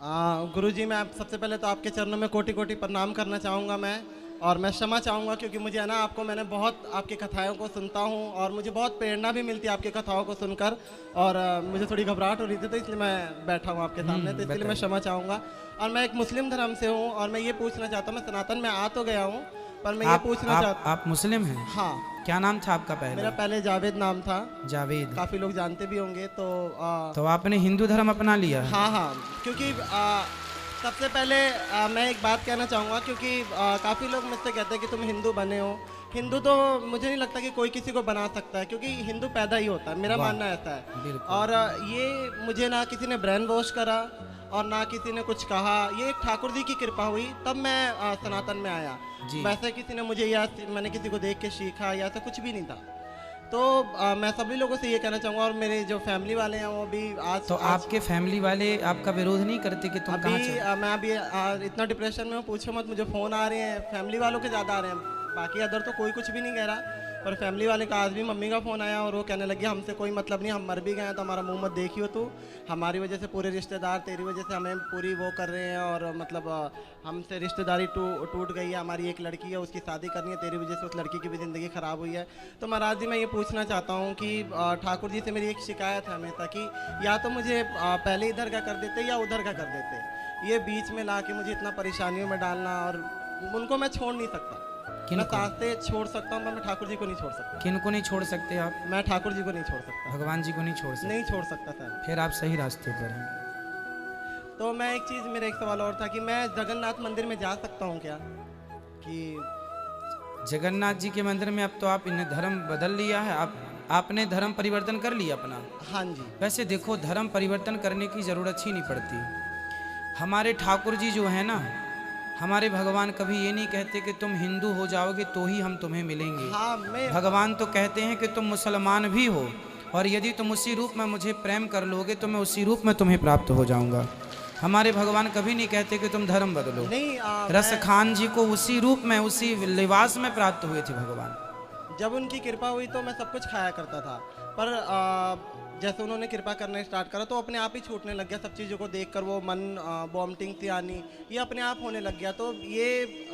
गुरुजी, मैं आप सबसे पहले तो आपके चरणों में कोटि कोटि प्रणाम करना चाहूँगा मैं। और मैं क्षमा चाहूँगा क्योंकि मुझे है ना, आपको मैंने बहुत आपकी कथाओं को सुनता हूँ और मुझे बहुत प्रेरणा भी मिलती है आपकी कथाओं को सुनकर। और मुझे थोड़ी घबराहट हो रही थी, तो इसलिए मैं बैठा हूँ आपके सामने, तो इसलिए मैं बताइए। क्षमा चाहूँगा। और मैं एक मुस्लिम धर्म से हूँ और मैं ये पूछना चाहता हूँ, मैं सनातन में आ तो गया हूँ, पर मैं ये आप पूछना आप चाहता। आप मुस्लिम हैं? हाँ, क्या नाम था आपका मेरा पहले? पहले जावेद नाम था। जावेद। काफ़ी लोग जानते भी होंगे तो तो आपने हिंदू धर्म अपना लिया है? हाँ हाँ, क्योंकि सबसे पहले मैं एक बात कहना चाहूँगा, क्योंकि काफ़ी लोग मुझसे कहते हैं कि तुम हिंदू बने हो। हिंदू तो मुझे नहीं लगता कि कोई किसी को बना सकता है, क्योंकि हिंदू पैदा ही होता है, मेरा वाह, मानना ऐसा है। बिल्कुल। और ये मुझे ना किसी ने ब्रेन वॉश करा और ना किसी ने कुछ कहा, ये एक ठाकुर जी की कृपा हुई, तब मैं सनातन में आया। जी। वैसे किसी ने मुझे या मैंने किसी को देख के सीखा या ऐसा कुछ भी नहीं था। तो मैं सभी लोगों से ये कहना चाहूँगा, और मेरे जो फैमिली वाले हैं वो भी आज तो आज आपके फैमिली वाले आपका विरोध नहीं करते कि तुम कहाँ अभी चल? मैं अभी इतना डिप्रेशन में हूँ, पूछो मत। मुझे फ़ोन आ रहे हैं फैमिली वालों के ज़्यादा आ रहे हैं, बाकी अदर तो कोई कुछ भी नहीं कह रहा, पर फैमिली वाले का आज भी मम्मी का फ़ोन आया और वो कहने लगी हमसे कोई मतलब नहीं, हम मर भी गए हैं तो हमारा मुंह मत देखियो तू। हमारी वजह से पूरे रिश्तेदार, तेरी वजह से हमें पूरी वो कर रहे हैं, और मतलब हमसे रिश्तेदारी टूट गई है। हमारी एक लड़की है, उसकी शादी करनी है, तेरी वजह से उस लड़की की भी ज़िंदगी ख़राब हुई है। तो महाराज जी, मैं ये पूछना चाहता हूँ कि ठाकुर जी से मेरी एक शिकायत है हमेशा कि या तो मुझे पहले इधर का कर देते या उधर का कर देते। ये बीच में ला के मुझे इतना परेशानियों में डालना, और उनको मैं छोड़ नहीं सकता। मैं किनको? सांसें छोड़ सकता हूँ, पर मैं ठाकुर जी को नहीं छोड़ सकता। किनको नहीं छोड़ सकते आप? मैं ठाकुर जी को नहीं छोड़ सकता, भगवान जी को नहीं छोड़ सकते? नहीं छोड़ सकता सर। फिर आप सही रास्ते पर हैं। तो मैं एक चीज़, मेरा एक सवाल और था कि मैं जगन्नाथ मंदिर में जा सकता हूँ क्या? कि जगन्नाथ जी के मंदिर में अब तो आप इन्हें धर्म बदल लिया है, आपने धर्म परिवर्तन कर लिया अपना। हाँ जी। वैसे देखो, धर्म परिवर्तन करने की जरूरत ही नहीं पड़ती। हमारे ठाकुर जी जो है ना, हमारे भगवान कभी ये नहीं कहते कि तुम हिंदू हो जाओगे तो ही हम तुम्हें मिलेंगे। हाँ, मैं भगवान तो कहते हैं कि तुम मुसलमान भी हो, और यदि तुम उसी रूप में मुझे प्रेम कर लोगे तो मैं उसी रूप में तुम्हें प्राप्त हो जाऊंगा। हमारे भगवान कभी नहीं कहते कि तुम धर्म बदलो। नहीं रस खान जी को उसी रूप में, उसी लिबास में प्राप्त हुए थे भगवान। जब उनकी कृपा हुई तो मैं सब कुछ खाया करता था, पर जैसे उन्होंने कृपा करना स्टार्ट करा तो अपने आप ही छूटने लग गया। सब चीज़ों को देखकर वो मन वॉमिटिंग सी आनी, ये अपने आप होने लग गया। तो ये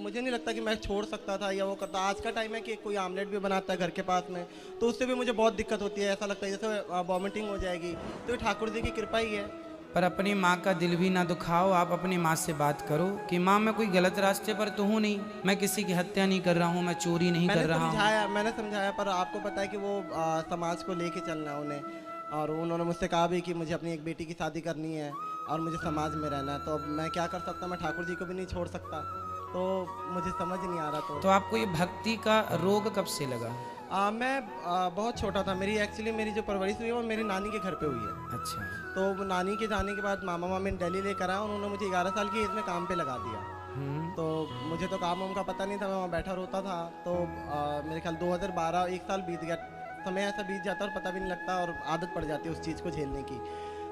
मुझे नहीं लगता कि मैं छोड़ सकता था या वो करता। आज का टाइम है कि कोई आमलेट भी बनाता है घर के पास में, तो उससे भी मुझे बहुत दिक्कत होती है, ऐसा लगता है जैसे वॉमिटिंग हो जाएगी। तो ये ठाकुर जी की कृपा ही है। पर अपनी माँ का दिल भी ना दुखाओ। आप अपनी माँ से बात करो कि माँ, मैं कोई गलत रास्ते पर तो हूँ नहीं, मैं किसी की हत्या नहीं कर रहा हूँ, मैं चोरी नहीं कर रहा हूँ। मैंने समझाया, पर आपको पता है कि वो समाज को लेके चलना है उन्हें। और उन्होंने मुझसे कहा भी कि मुझे अपनी एक बेटी की शादी करनी है और मुझे समाज में रहना है, तो अब मैं क्या कर सकता, मैं ठाकुर जी को भी नहीं छोड़ सकता। तो मुझे समझ नहीं आ रहा। तो आपको ये भक्ति का रोग कब से लगा? मैं बहुत छोटा था। मेरी जो परवरिश हुई है वो मेरी नानी के घर पे हुई है। अच्छा। तो वो नानी के जाने के बाद मामा मामी दिल्ली लेकर आया, उन्होंने मुझे 11 साल की एज में काम पे लगा दिया। तो मुझे तो काम वाम का पता नहीं था, मैं वहाँ बैठा रोता था। तो मेरे ख्याल 2012, एक साल बीत गया। समय ऐसा बीत जाता है और पता भी नहीं लगता, और आदत पड़ जाती है उस चीज़ को झेलने की।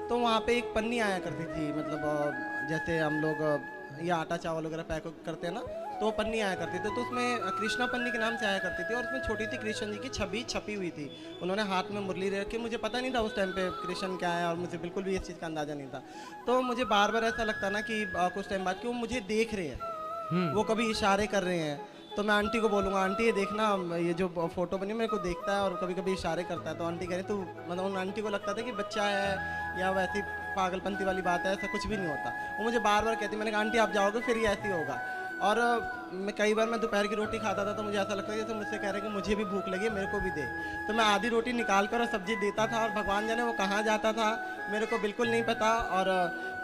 तो वहाँ पे एक पन्नी आया करती थी, मतलब जैसे हम लोग ये आटा चावल वगैरह पैक करते हैं ना, तो वो पन्नी आया करती थी। तो उसमें कृष्णा पन्नी के नाम से आया करती थी, और उसमें छोटी सी कृष्ण जी की छवि छपी हुई थी। उन्होंने हाथ में मुरली रखी, मुझे पता नहीं था उस टाइम पे कृष्ण क्या है, और मुझे बिल्कुल भी इस चीज़ का अंदाज़ा नहीं था। तो मुझे बार बार ऐसा लगता ना कि कुछ टाइम बाद कि वो मुझे देख रहे हैं, वो कभी इशारे कर रहे हैं। तो मैं आंटी को बोलूँगा, आंटी ये देखना, ये जो फ़ोटो बनी मेरे को देखता है और कभी कभी इशारे करता है। तो आंटी कह रही, तो मतलब उन आंटी को लगता था कि बच्चा है या वैसी पागलपंती वाली बात है, ऐसा कुछ भी नहीं होता। वो मुझे बार बार कहती, मैंने कहा आंटी आप जाओगे फिर ये ऐसे ही होगा। और मैं कई बार मैं दोपहर की रोटी खाता था तो मुझे ऐसा लगता था जैसे मुझसे कह रहे हैं कि मुझे भी भूख लगी है, मेरे को भी दे। तो मैं आधी रोटी निकाल कर और सब्जी देता था, और भगवान जाने वो कहाँ जाता था मेरे को बिल्कुल नहीं पता। और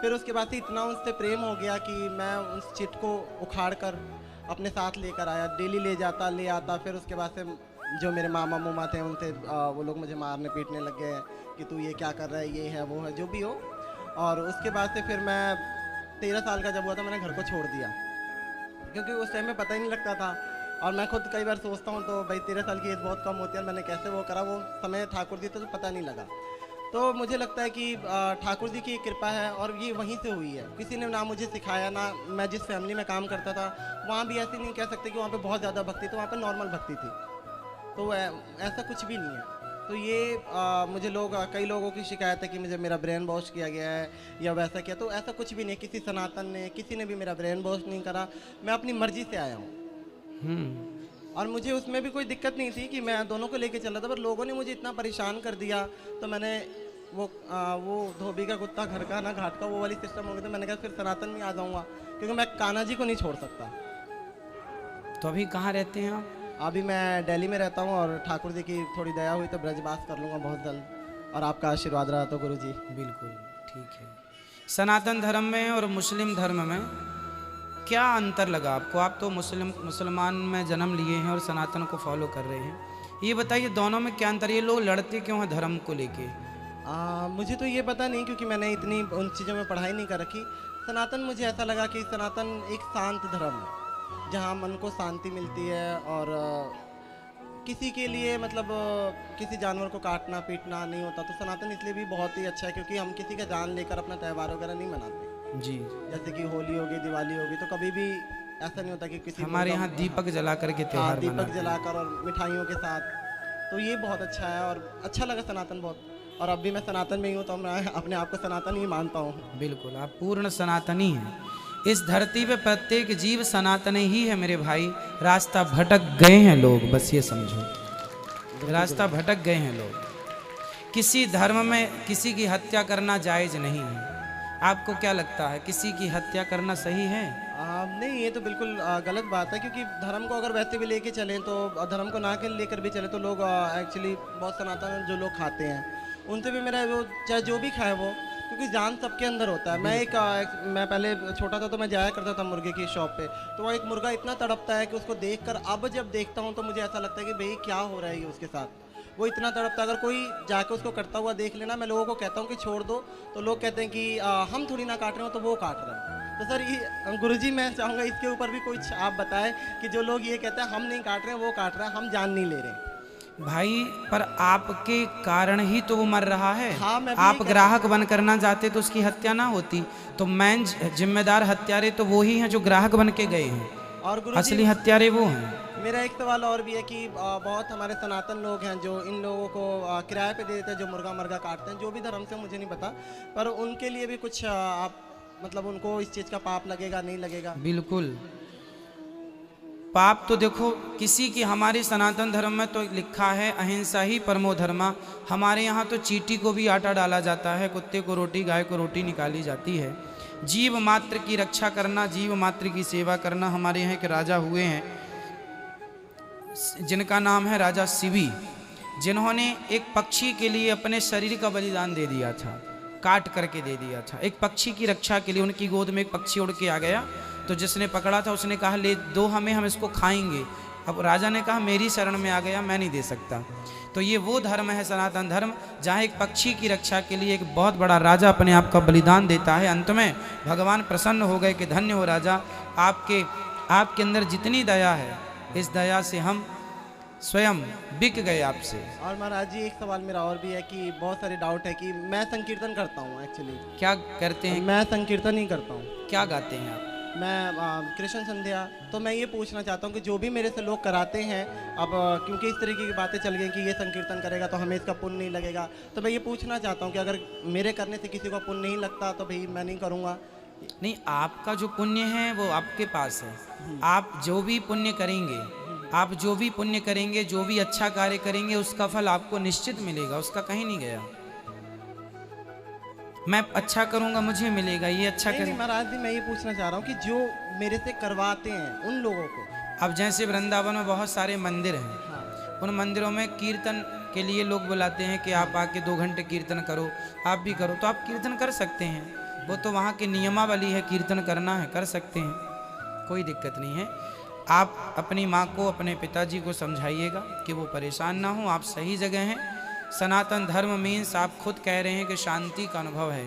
फिर उसके बाद से इतना उनसे प्रेम हो गया कि मैं उस चिट को उखाड़ कर अपने साथ लेकर आया, डेली ले जाता ले आता। फिर उसके बाद से जो मेरे मामा मुमा थे उनसे वो लोग मुझे मारने पीटने लग गए कि तू ये क्या कर रहा है, ये है वो है, जो भी हो। और उसके बाद से फिर मैं 13 साल का जब हुआ था मैंने घर को छोड़ दिया, क्योंकि उस टाइम में पता ही नहीं लगता था। और मैं खुद कई बार सोचता हूँ तो भाई 13 साल की एज बहुत कम होती है, मैंने कैसे वो करा, वो समय ठाकुर जी तो पता नहीं लगा। तो मुझे लगता है कि ठाकुर जी की कृपा है, और ये वहीं से हुई है। किसी ने ना मुझे सिखाया, ना मैं जिस फैमिली में काम करता था वहाँ भी ऐसे नहीं कह सकते कि वहाँ पे बहुत ज़्यादा भक्ति थी, वहाँ पे नॉर्मल भक्ति थी। तो ऐसा कुछ भी नहीं है। तो ये मुझे कई लोगों की शिकायत है कि मुझे मेरा ब्रेन वॉश किया गया है या वैसा किया, तो ऐसा कुछ भी नहीं। किसी सनातन ने, किसी ने भी मेरा ब्रेन वॉश नहीं करा। मैं अपनी मर्जी से आया हूँ और मुझे उसमें भी कोई दिक्कत नहीं थी कि मैं दोनों को लेके चल रहा था, पर लोगों ने मुझे इतना परेशान कर दिया। तो मैंने वो धोबी का कुत्ता घर का ना घाट का, वो वाली सिस्टम हो गया। तो मैंने कहा फिर सनातन में आ जाऊँगा, क्योंकि मैं कान्हा जी को नहीं छोड़ सकता। तो अभी कहाँ रहते हैं आप? अभी मैं दिल्ली में रहता हूँ और ठाकुर जी की थोड़ी दया हुई तो ब्रजवास कर लूँगा बहुत जल्द, और आपका आशीर्वाद रहा तो गुरु जी। बिल्कुल ठीक है। सनातन धर्म में और मुस्लिम धर्म में क्या अंतर लगा आपको? आप तो मुसलमान में जन्म लिए हैं और सनातन को फॉलो कर रहे हैं, ये बताइए दोनों में क्या अंतर? ये लोग लड़ते क्यों हैं धर्म को लेके? मुझे तो ये पता नहीं, क्योंकि मैंने इतनी उन चीज़ों में पढ़ाई नहीं कर रखी। सनातन मुझे ऐसा लगा कि सनातन एक शांत धर्म है जहाँ मन को शांति मिलती है, और किसी के लिए मतलब किसी जानवर को काटना पीटना नहीं होता। तो सनातन इसलिए भी बहुत ही अच्छा है क्योंकि हम किसी का जान लेकर अपना त्यौहार वगैरह नहीं मनाते जी। जैसे कि होली होगी, दिवाली होगी, तो कभी भी ऐसा नहीं होता कि किसी हमारे यहाँ दीपक जला करके त्योहार दीपक जलाकर और मिठाइयों के साथ। तो ये बहुत अच्छा है और अच्छा लगा सनातन बहुत। और अब भी मैं सनातन में ही हूँ, तो मैं अपने आप को सनातन ही मानता हूँ। बिल्कुल, आप पूर्ण सनातनी हैं। इस धरती पे प्रत्येक जीव सनातन ही है मेरे भाई। रास्ता भटक गए हैं लोग, बस ये समझो, रास्ता भटक गए हैं लोग। किसी धर्म में किसी की हत्या करना जायज नहीं है। आपको क्या लगता है, किसी की हत्या करना सही है? नहीं, ये तो बिल्कुल गलत बात है, क्योंकि धर्म को अगर वैसे भी लेके चलें तो धर्म को ना के लेकर भी चले तो लोग एक्चुअली बहुत सनातन जो लोग खाते हैं उनसे भी मेरा वो चाहे जो भी खाए वो, क्योंकि जान सबके अंदर होता है। मैं पहले छोटा था तो मैं जाया करता था मुर्गे की शॉप पे, तो वहाँ एक मुर्गा इतना तड़पता है कि उसको देखकर अब जब देखता हूँ तो मुझे ऐसा लगता है कि भाई क्या हो रहा है ये उसके साथ। वो इतना तड़पता है, अगर कोई जाके उसको कटता हुआ देख लेना, मैं लोगों को कहता हूँ कि छोड़ दो, तो लोग कहते हैं कि हम थोड़ी ना काट रहे हो, तो वो काट रहे हैं। तो सर ये गुरुजी, मैं चाहूँगा इसके ऊपर भी कुछ आप बताएं कि जो लोग ये कहते हैं हम नहीं काट रहे हैं, वो काट रहे हैं, हम जान नहीं ले रहे। भाई पर आपके कारण ही तो वो मर रहा है। हाँ, मैं आप ग्राहक बन करना जाते तो उसकी हत्या ना होती। तो मेन जिम्मेदार हत्यारे तो वो ही हैं जो ग्राहक बन के गए हैं, और असली हत्यारे वो हैं। मेरा एक सवाल और भी है कि बहुत हमारे सनातन लोग हैं जो इन लोगों को किराए पे दे देते हैं, जो मुर्गा मर्गा काटते हैं, जो भी धर्म से मुझे नहीं पता, पर उनके लिए भी कुछ आप मतलब उनको इस चीज़ का पाप लगेगा नहीं लगेगा? बिल्कुल पाप तो देखो किसी की, हमारे सनातन धर्म में तो लिखा है अहिंसा ही परमो धर्मा। हमारे यहाँ तो चींटी को भी आटा डाला जाता है, कुत्ते को रोटी, गाय को रोटी निकाली जाती है। जीव मात्र की रक्षा करना, जीव मात्र की सेवा करना। हमारे यहाँ के राजा हुए हैं जिनका नाम है राजा शिवी, जिन्होंने एक पक्षी के लिए अपने शरीर का बलिदान दे दिया था, काट करके दे दिया था। एक पक्षी की रक्षा के लिए उनकी गोद में एक पक्षी उड़ के आ गया, तो जिसने पकड़ा था उसने कहा ले दो हमें, हम इसको खाएंगे। अब राजा ने कहा मेरी शरण में आ गया, मैं नहीं दे सकता। तो ये वो धर्म है सनातन धर्म, जहाँ एक पक्षी की रक्षा के लिए एक बहुत बड़ा राजा अपने आप का बलिदान देता है। अंत में भगवान प्रसन्न हो गए कि धन्य हो राजा, आपके अंदर जितनी दया है, इस दया से हम स्वयं बिक गए आपसे। और महाराज जी एक सवाल मेरा और भी है कि बहुत सारे डाउट है कि मैं संकीर्तन करता हूँ एक्चुअली। क्या करते हैं? मैं संकीर्तन ही करता हूँ। क्या गाते हैं आप? मैं कृष्ण संध्या। तो मैं ये पूछना चाहता हूँ कि जो भी मेरे से लोग कराते हैं, अब क्योंकि इस तरीके की बातें चल गई कि ये संकीर्तन करेगा तो हमें इसका पुण्य नहीं लगेगा, तो मैं ये पूछना चाहता हूँ कि अगर मेरे करने से किसी को पुण्य नहीं लगता तो भाई मैं नहीं करूँगा। नहीं, आपका जो पुण्य है वो आपके पास है। आप जो भी पुण्य करेंगे, आप जो भी पुण्य करेंगे, जो भी अच्छा कार्य करेंगे, उसका फल आपको निश्चित मिलेगा, उसका कहीं नहीं गया। मैं अच्छा करूंगा मुझे मिलेगा, ये अच्छा नहीं महाराज जी, मैं ये पूछना चाह रहा हूँ कि जो मेरे से करवाते हैं उन लोगों को। अब जैसे वृंदावन में बहुत सारे मंदिर हैं, हाँ। उन मंदिरों में कीर्तन के लिए लोग बुलाते हैं कि आप आके 2 घंटे कीर्तन करो, आप भी करो, तो आप कीर्तन कर सकते हैं। वो तो वहाँ की नियमावली है, कीर्तन करना है, कर सकते हैं, कोई दिक्कत नहीं है। आप अपनी माँ को, अपने पिताजी को समझाइएगा कि वो परेशान ना हो, आप सही जगह हैं। सनातन धर्म मीन्स आप खुद कह रहे हैं कि शांति का अनुभव है।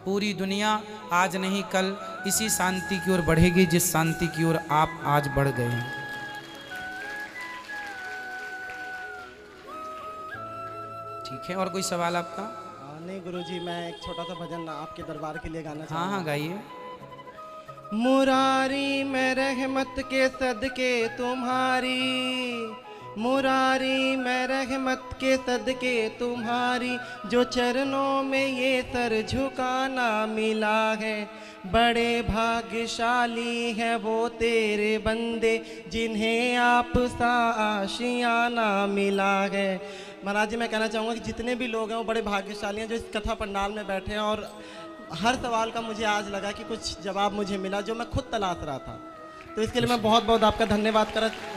पूरी दुनिया आज नहीं कल इसी शांति की ओर बढ़ेगी जिस शांति की ओर आप आज बढ़ गए हैं। ठीक है, और कोई सवाल आपका? नहीं गुरुजी, मैं एक छोटा सा भजन आपके दरबार के लिए गाना चाहूँगा। हाँ गाइए। मुरारी में रहमत के सदके तुम्हारी, मुरारी मैं रहमत के सदके तुम्हारी, जो चरणों में ये सर झुकाना मिला है। बड़े भाग्यशाली हैं वो तेरे बंदे, जिन्हें आप सा आशियाना मिला है। महाराज जी, मैं कहना चाहूँगा कि जितने भी लोग हैं वो बड़े भाग्यशाली हैं जो इस कथा पंडाल में बैठे हैं, और हर सवाल का मुझे आज लगा कि कुछ जवाब मुझे मिला जो मैं खुद तलाश रहा था। तो इसके लिए मैं बहुत बहुत आपका धन्यवाद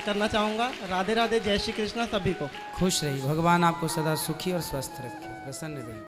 करना चाहूँगा। राधे राधे, जय श्री कृष्णा सभी को। खुश रहिए, भगवान आपको सदा सुखी और स्वस्थ रखे, प्रसन्न रहिए।